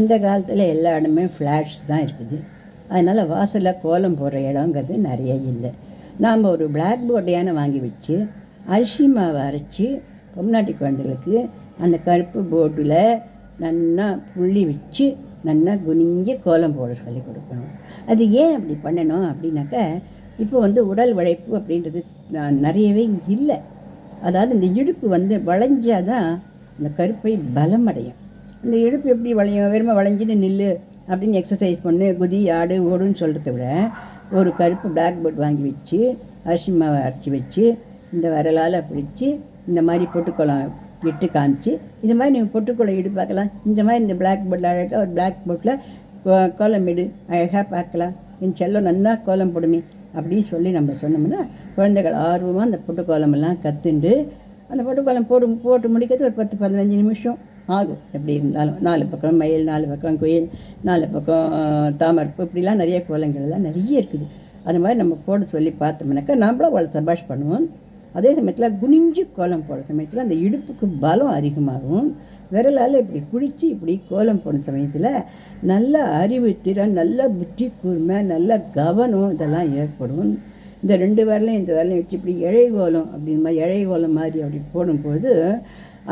இந்த காலத்தில் எல்லா இடமே ஃப்ளாஷ் தான் இருக்குது. அதனால் வாசலில் கோலம் போடுற இடங்கிறது நிறைய இல்லை. நாம் ஒரு பிளாக் போர்டையான வாங்கி வச்சு அரிசி மாவை அரைச்சி பொம்னாட்டி குழந்தைகளுக்கு அந்த கருப்பு போர்டில் நல்லா புள்ளி வச்சு நல்லா குனிஞ்சு கோலம் போட சொல்லி கொடுக்கணும். அது ஏன் அப்படி பண்ணணும் அப்படின்னாக்கா, இப்போ உடல் உழைப்பு அப்படின்றது நிறையவே இல்லை. அதாவது இந்த இடுப்பு வளைஞ்சாதான் இந்த கருப்பை பலமடையும். இந்த இடுப்பு எப்படி வளையும்? வெறுமை வளைஞ்சின்னு நில்லு அப்படின்னு எக்ஸசைஸ் பண்ணு, குதி, ஆடு, ஓடுன்னு சொல்கிறத விட ஒரு கருப்பு பிளாக் போர்ட் வாங்கி வச்சு அரிசி மாவை அரைச்சி வச்சு இந்த விரலால் பிடிச்சி இந்த மாதிரி பொட்டுக்கோலம் இட்டு காமிச்சு, இது மாதிரி நீங்கள் பொட்டுக்கோலம் இடு பார்க்கலாம். இந்த மாதிரி இந்த பிளாக் போர்டில் அழகாக ஒரு பிளாக் போர்ட்டில் கோலம் இடு அழகாக பார்க்கலாம். என் செல்லம் நல்லா கோலம் போடுமே அப்படின்னு சொல்லி நம்ம சொன்னோம்னா குழந்தைகள் ஆர்வமாக அந்த பொட்டுக்கோலமெல்லாம் கற்றுண்டு அந்த பொட்டுக்கோலம் போட்டு முடிக்கிறது ஒரு 10-15 நிமிஷம் ஆகும். எப்படி இருந்தாலும் 4 பக்கம் மயில், 4 பக்கம் குயில், 4 பக்கம் தாமரப்பு, இப்படிலாம் நிறைய கோலங்கள்லாம் நிறைய இருக்குது. அது மாதிரி நம்ம போட சொல்லி பார்த்தோம்னாக்கா நம்மளும் அவ்வளோ சபாஷ் பண்ணுவோம். அதே சமயத்தில் குனிஞ்சு கோலம் போடுற சமயத்தில் அந்த இடுப்புக்கு பலம் அதிகமாகும். விரலால் இப்படி பிடிச்சி இப்படி கோலம் போடுற சமயத்தில் நல்ல அறிவு திறன், நல்ல புத்தி கூர்மை, நல்ல கவனம் இதெல்லாம் ஏற்படும். இந்த 2 விரலையும் இந்த விரலையும் வச்சு இப்படி இழைகோலம் அப்படின் மாதிரி இழைகோலம் மாதிரி அப்படி போடும்போது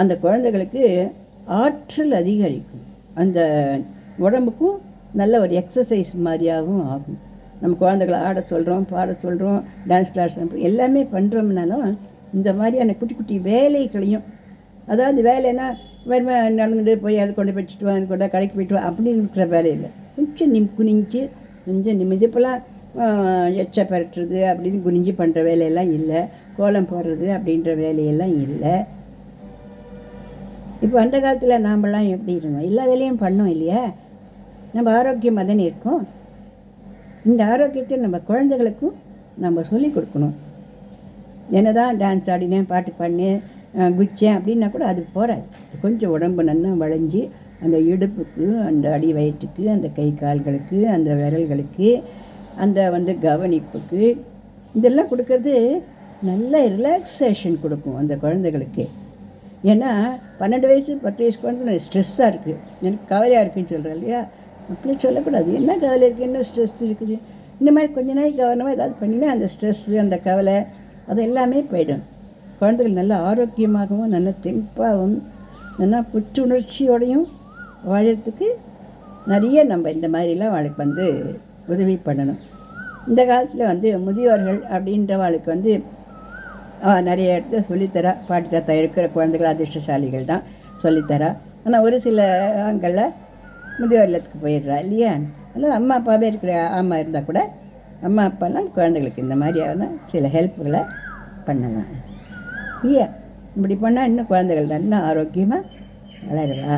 அந்த குழந்தைகளுக்கு ஆற்றல் அதிகரிக்கும். அந்த உடம்புக்கும் நல்ல ஒரு எக்ஸசைஸ் மாதிரியாகவும் ஆகும். நம்ம குழந்தைகளை ஆட சொல்கிறோம், பாட சொல்கிறோம், டான்ஸ் கிளாஸ் எல்லாமே பண்ணுறோம்னாலும் இந்த மாதிரியான குட்டி குட்டி வேலைகளையும், அதாவது வேலைன்னா வெறுமை நடந்துட்டு போய் அதை கொண்டு வச்சுட்டு வா, கொண்டா கடைக்கு போய்ட்டு வா அப்படின்னு இருக்கிற வேலை இல்லை. கொஞ்சம் குனிஞ்சு கொஞ்சம் நிமிதி. இப்போலாம் எச்சை பரட்டுறது அப்படின்னு குனிஞ்சு பண்ணுற வேலையெல்லாம் இல்லை. கோலம் போடுறது அப்படின்ற வேலையெல்லாம் இல்லை. இப்போ அந்த காலத்தில் நாமெல்லாம் எப்படி இருந்தோம்? எல்லா வேலையும் பண்ணோம் இல்லையா? நம்ம ஆரோக்கியமாக தானே இருக்கோம். இந்த ஆரோக்கியத்தை நம்ம குழந்தைகளுக்கும் நம்ம சொல்லிக் கொடுக்கணும். என்ன தான் டான்ஸ் ஆடினேன், பாட்டு பாடினேன், குச்சேன் அப்படின்னா கூட அது போகாது. கொஞ்சம் உடம்பு நல்லா வளைஞ்சி அந்த இடுப்புக்கு, அந்த அடி வயிற்றுக்கு, அந்த கை கால்களுக்கு, அந்த விரல்களுக்கு, அந்த கவனிப்புக்கு இதெல்லாம் கொடுக்கறது நல்ல ரிலாக்ஸேஷன் கொடுக்கும் அந்த குழந்தைகளுக்கு. ஏன்னா 12 வயசு 10 வயசு குழந்தைங்க ஸ்ட்ரெஸ்ஸாக இருக்குது, எனக்கு கவலையாக இருக்குதுன்னு சொல்கிறேன் இல்லையா? அப்படி சொல்லக்கூடாது. என்ன கவலை இருக்குது, என்ன ஸ்ட்ரெஸ் இருக்குது, இந்த மாதிரி கொஞ்ச நாள் கவனமாக ஏதாவது பண்ணினா அந்த ஸ்ட்ரெஸ்ஸு, அந்த கவலை அது எல்லாமே போயிடும். குழந்தைகள் நல்லா ஆரோக்கியமாகவும் நல்ல தெம்பாகவும் நல்லா புத்துணர்ச்சியோடையும் வாழறதுக்கு நிறைய நம்ம இந்த மாதிரிலாம் அவளுக்கு உதவி பண்ணணும். இந்த காலத்தில் முதியோர்கள் அப்படின்றவாளுக்கு நிறைய இடத்துல சொல்லித்தரா. பாட்டி தாத்தா இருக்கிற குழந்தைகள் அதிர்ஷ்டசாலிகள் தான் சொல்லித்தரா. ஆனால் ஒரு சில ஆண்களில் முதியோர் இல்லத்துக்கு போயிடுறா இல்லையா? அதனால் அம்மா அப்பாவே இருக்கிற அம்மா இருந்தால் கூட அம்மா அப்பாலாம் குழந்தைகளுக்கு இந்த மாதிரியான சில ஹெல்ப்புகளை பண்ணலாம் இல்லையா? இப்படி பண்ணால் இன்னும் குழந்தைகள் நல்லா ஆரோக்கியமாக வளருவா.